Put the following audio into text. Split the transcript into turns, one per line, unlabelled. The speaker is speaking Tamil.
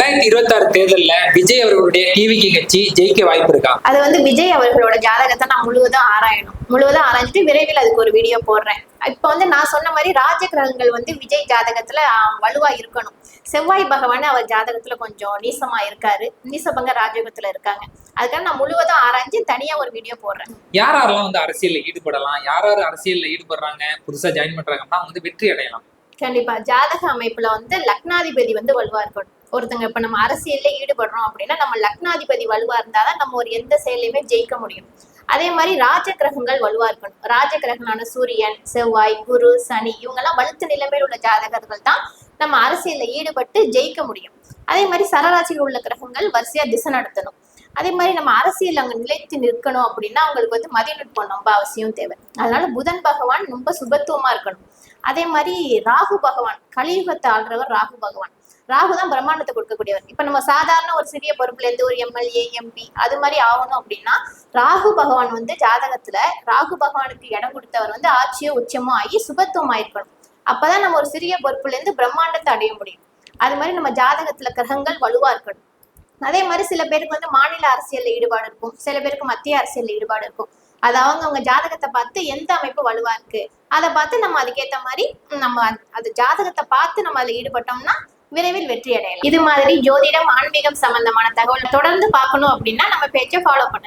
2026 தேர்தல்ல விஜய் அவர்களுடைய டிவிகே கட்சி ஜெயிக்க வாய்ப்பு இருக்கா?
அது வந்து விஜய் அவர்களோட ஜாதகத்தை நான் முழுவதும் ஆராய்ஞ்சிட்டு விரைவில் அதுக்கு ஒரு வீடியோ போடுறேன். இப்ப வந்து நான் சொன்ன மாதிரி ராஜ கிரகங்கள் வந்து விஜய் ஜாதகத்துல வலுவா இருக்கணும். செவ்வாய் பகவான் அவர் ஜாதகத்துல கொஞ்சம் நீசமா இருக்காரு, நீசபங்க ராஜயோகத்துல இருக்காங்க. அதுக்காக நான் முழுவதும் ஆராய்ஞ்சு தனியா ஒரு வீடியோ போடுறேன்.
யாரெல்லாம் வந்து அரசியல்ல ஈடுபடலாம், யாராரு அரசியல்ல ஈடுபடுறாங்க, புதுசா ஜாயின் பண்றாங்கன்னா வந்து வெற்றி அடையலாம்?
கண்டிப்பா ஜாதக அமைப்புல வந்து லக்னாதிபதி வந்து வலுவா இருக்கணும். ஒருத்தங்க இப்ப நம்ம அரசியல்ல ஈடுபடுறோம் அப்படின்னா நம்ம லக்னாதிபதி வலுவா இருந்தாதான் நம்ம ஒரு எந்த செயலையுமே ஜெயிக்க முடியும். அதே மாதிரி ராஜ கிரகங்கள் வலுவா இருக்கணும். ராஜ கிரகங்களான சூரியன், செவ்வாய், குரு, சனி இவங்கெல்லாம் வலுத்த நிலைமையில் உள்ள ஜாதகர்கள் தான் நம்ம அரசியல்ல ஈடுபட்டு ஜெயிக்க முடியும். அதே மாதிரி சரராசியில் உள்ள கிரகங்கள் வரிசையா திசை நடத்தணும். அதே மாதிரி நம்ம அரசியல் அங்க நிலைத்து நிற்கணும் அப்படின்னா அவங்களுக்கு வந்து மதிநுட்பம் ரொம்ப அவசியம் தேவை. அதனால புதன் பகவான் ரொம்ப சுபத்துவமா இருக்கணும். அதே மாதிரி ராகு பகவான், கலியுகத்தை ஆள்றவர் ராகு பகவான். ராகு தான் பிரம்மாண்டத்தை கொடுக்கக்கூடியவர். இப்ப நம்ம சாதாரண ஒரு சிறிய பொறுப்புல இருந்து ஒரு எம்எல்ஏ, எம்பி அது மாதிரி ஆகணும் அப்படின்னா ராகு பகவான் வந்து ஜாதகத்துல ராகு பகவானுக்கு இடம் கொடுத்தவர் வந்து ஆட்சியோ உச்சமோ ஆகி சுபத்துவம் ஆயிருக்கணும். அப்பதான் நம்ம ஒரு சிறிய பொறுப்புல இருந்து பிரம்மாண்டத்தை அடைய முடியும். அது மாதிரி நம்ம ஜாதகத்துல கிரகங்கள் வலுவா இருக்கணும். அதே மாதிரி சில பேருக்கு வந்து மாநில அரசியல்ல ஈடுபாடு இருக்கும், சில பேருக்கு மத்திய அரசியல்ல ஈடுபாடு இருக்கும். அது அவங்க ஜாதகத்தை பார்த்து எந்த அமைப்பு வலுவா இருக்கு அதை பார்த்து நம்ம அதுக்கேற்ற மாதிரி நம்ம அது ஜாதகத்தை பார்த்து நம்ம அதுல ஈடுபட்டோம்னா விரைவில் வெற்றி அடையலாம். இது மாதிரி ஜோதிடம், ஆன்மீகம் சம்பந்தமான தகவல் தொடர்ந்து பார்க்கணும் அப்படின்னா நம்ம பேஜை ஃபாலோ பண்ணுங்க.